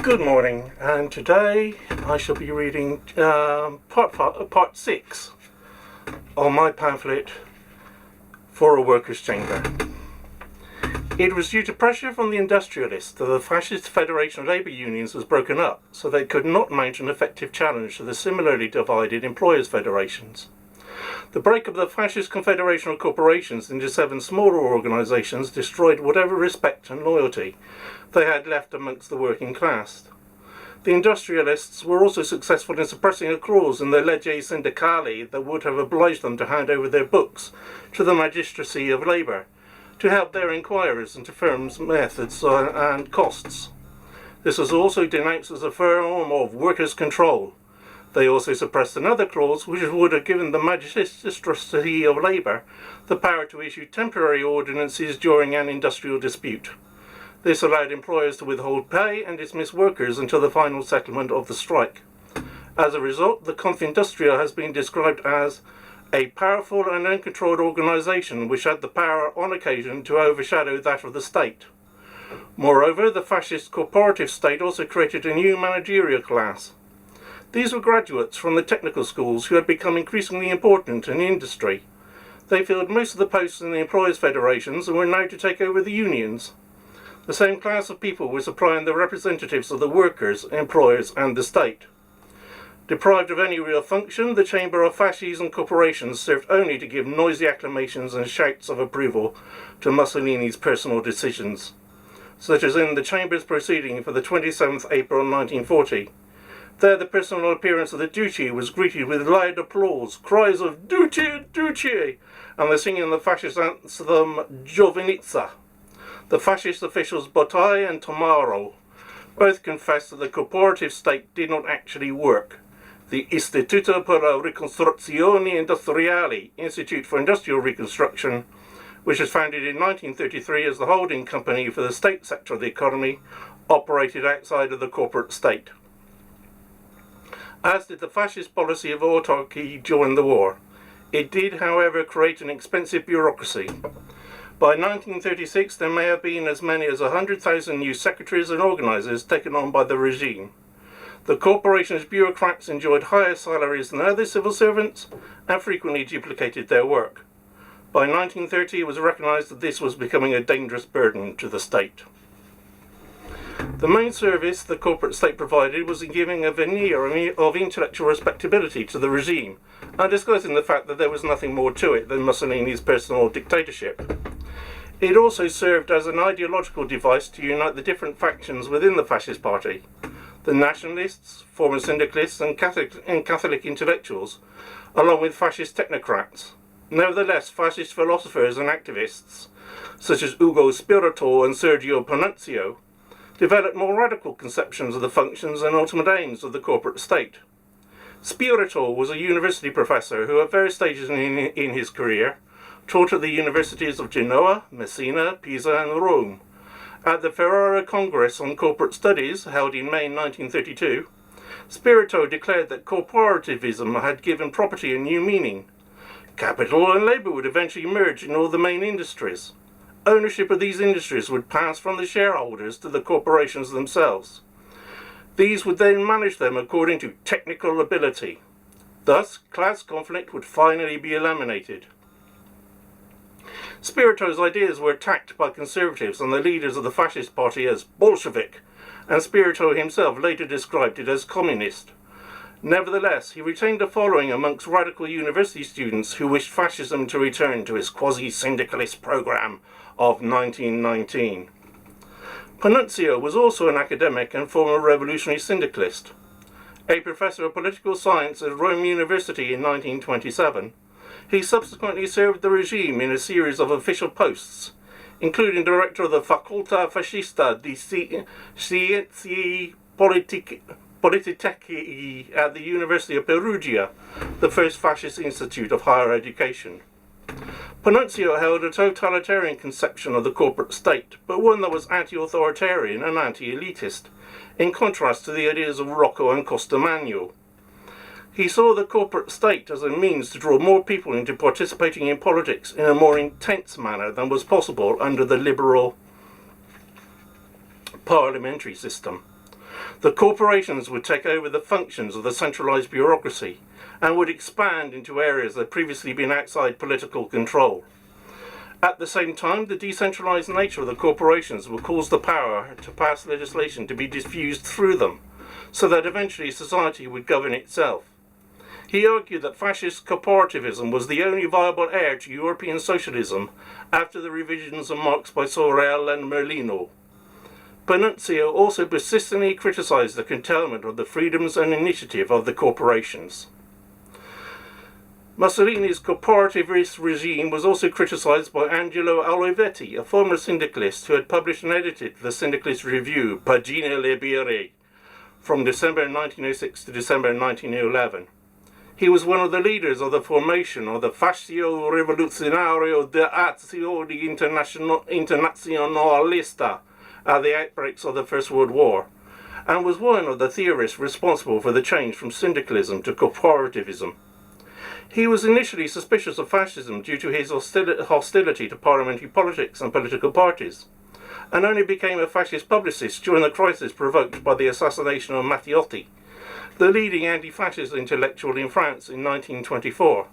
Good morning, and today I shall be reading part 6 of my pamphlet for a workers' chamber. It was due to pressure from the industrialists that the Fascist Federation of Labour Unions was broken up, so they could not mount an effective challenge to the similarly divided employers' federations. The break of the Fascist Confederation of Corporations into 7 smaller organisations destroyed whatever respect and loyalty they had left amongst the working class. The industrialists were also successful in suppressing a clause in the Legge Syndicali that would have obliged them to hand over their books to the Magistracy of Labour to help their inquirers into firms' methods and costs. This was also denounced as a form of workers' control. They also suppressed another clause which would have given the Magistracy of Labour the power to issue temporary ordinances during an industrial dispute. This allowed employers to withhold pay and dismiss workers until the final settlement of the strike. As a result, the Confindustria has been described as a powerful and uncontrolled organisation which had the power on occasion to overshadow that of the state. Moreover, the fascist corporative state also created a new managerial class. These were graduates from the technical schools who had become increasingly important in industry. They filled most of the posts in the employers' federations and were now to take over the unions. The same class of people were supplying the representatives of the workers, employers and the state. Deprived of any real function, the Chamber of Fasces and Corporations served only to give noisy acclamations and shouts of approval to Mussolini's personal decisions, such as in the Chamber's proceeding for the 27th April 1940. There the personal appearance of the Duce was greeted with loud applause, cries of "Duce, Duce!" and the singing of the fascist anthem Giovinezza. The fascist officials Bottai and Tomaro both confessed that the corporative state did not actually work. The Istituto per la Ricostruzione Industriale, Institute for Industrial Reconstruction, which was founded in 1933 as the holding company for the state sector of the economy, operated outside of the corporate state. As did the fascist policy of autarky during the war. It did, however, create an expensive bureaucracy. By 1936, there may have been as many as 100,000 new secretaries and organisers taken on by the regime. The corporation's bureaucrats enjoyed higher salaries than other civil servants and frequently duplicated their work. By 1930, it was recognised that this was becoming a dangerous burden to the state. The main service the corporate state provided was in giving a veneer of intellectual respectability to the regime and disclosing the fact that there was nothing more to it than Mussolini's personal dictatorship. It also served as an ideological device to unite the different factions within the fascist party. The nationalists, former syndicalists and Catholic intellectuals, along with fascist technocrats. Nevertheless, fascist philosophers and activists, such as Ugo Spirito and Sergio Panunzio, developed more radical conceptions of the functions and ultimate aims of the corporate state. Spirito was a university professor who at various stages in his career taught at the universities of Genoa, Messina, Pisa and Rome. At the Ferrara Congress on Corporate Studies, held in May 1932, Spirito declared that corporativism had given property a new meaning. Capital and labour would eventually merge in all the main industries. Ownership of these industries would pass from the shareholders to the corporations themselves. These would then manage them according to technical ability. Thus, class conflict would finally be eliminated. Spirito's ideas were attacked by conservatives and the leaders of the fascist party as Bolshevik, and Spirito himself later described it as communist. Nevertheless, he retained a following amongst radical university students who wished fascism to return to its quasi-syndicalist program of 1919. Panunzio was also an academic and former revolutionary syndicalist. A professor of political science at Rome University in 1927, he subsequently served the regime in a series of official posts, including director of the Facoltà Fascista di Scienze Politiche at the University of Perugia, the first fascist institute of higher education. Panunzio held a totalitarian conception of the corporate state, but one that was anti-authoritarian and anti-elitist, in contrast to the ideas of Rocco and Costamagno. He saw the corporate state as a means to draw more people into participating in politics in a more intense manner than was possible under the liberal parliamentary system. The corporations would take over the functions of the centralized bureaucracy and would expand into areas that had previously been outside political control. At the same time, the decentralized nature of the corporations would cause the power to pass legislation to be diffused through them, so that eventually society would govern itself. He argued that fascist corporativism was the only viable heir to European socialism after the revisions of Marx by Sorel and Merlino. Panunzio also persistently criticized the curtailment of the freedoms and initiative of the corporations. Mussolini's corporativist regime was also criticized by Angelo Olivetti, a former syndicalist who had published and edited the Syndicalist Review, Pagine Libere, from December 1906 to December 1911. He was one of the leaders of the formation of the Fascio Rivoluzionario d'Azione Internazionalista at the outbreaks of the First World War, and was one of the theorists responsible for the change from syndicalism to corporativism. He was initially suspicious of fascism due to his hostility to parliamentary politics and political parties, and only became a fascist publicist during the crisis provoked by the assassination of Matteotti, the leading anti-fascist intellectual in France in 1924.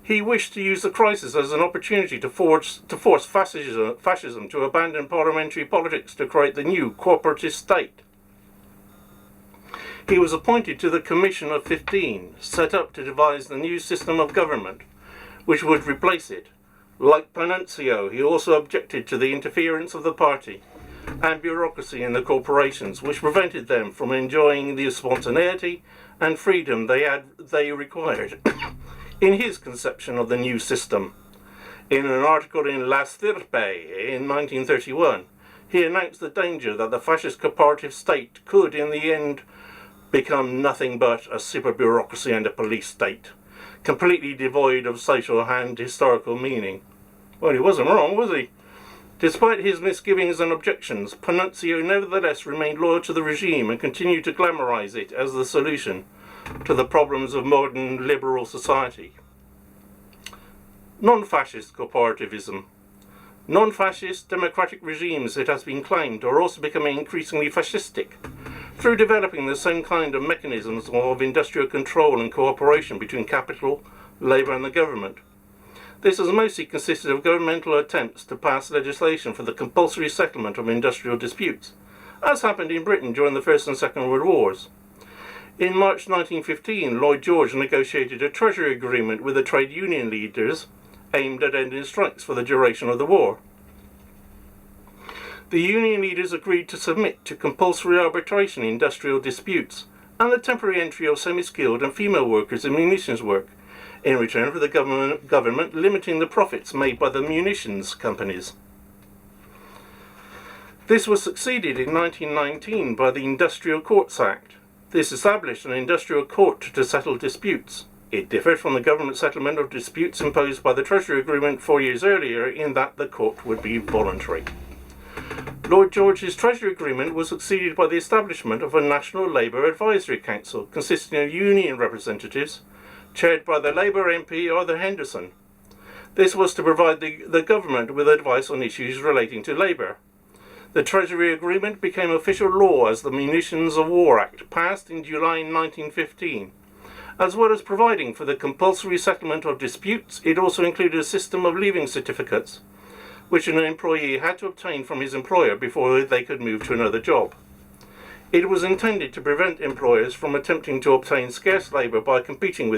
He wished to use the crisis as an opportunity to force fascism to abandon parliamentary politics to create the new corporatist state. He was appointed to the Commission of 15, set up to devise the new system of government, which would replace it. Like Panunzio, he also objected to the interference of the party and bureaucracy in the corporations, which prevented them from enjoying the spontaneity and freedom they required in his conception of the new system. In an article in La Stirpe in 1931, he announced the danger that the fascist corporative state could, in the end, become nothing but a super bureaucracy and a police state, completely devoid of social and historical meaning. Well, he wasn't wrong, was he? Despite his misgivings and objections, Panunzio nevertheless remained loyal to the regime and continued to glamorize it as the solution to the problems of modern liberal society. Non-fascist corporativism. Non-fascist democratic regimes, it has been claimed, are also becoming increasingly fascistic, through developing the same kind of mechanisms of industrial control and cooperation between capital, labour and the government. This has mostly consisted of governmental attempts to pass legislation for the compulsory settlement of industrial disputes, as happened in Britain during the First and Second World Wars. In March 1915, Lloyd George negotiated a treasury agreement with the trade union leaders aimed at ending strikes for the duration of the war. The union leaders agreed to submit to compulsory arbitration in industrial disputes and the temporary entry of semi-skilled and female workers in munitions work, in return for the government limiting the profits made by the munitions companies. This was succeeded in 1919 by the Industrial Courts Act. This established an industrial court to settle disputes. It differed from the government settlement of disputes imposed by the Treasury Agreement 4 years earlier in that the court would be voluntary. Lloyd George's Treasury Agreement was succeeded by the establishment of a National Labour Advisory Council consisting of union representatives, chaired by the Labour MP Arthur Henderson. This was to provide the government with advice on issues relating to labour. The Treasury Agreement became official law as the Munitions of War Act, passed in July 1915. As well as providing for the compulsory settlement of disputes, it also included a system of leaving certificates, which an employee had to obtain from his employer before they could move to another job. It was intended to prevent employers from attempting to obtain scarce labour by competing with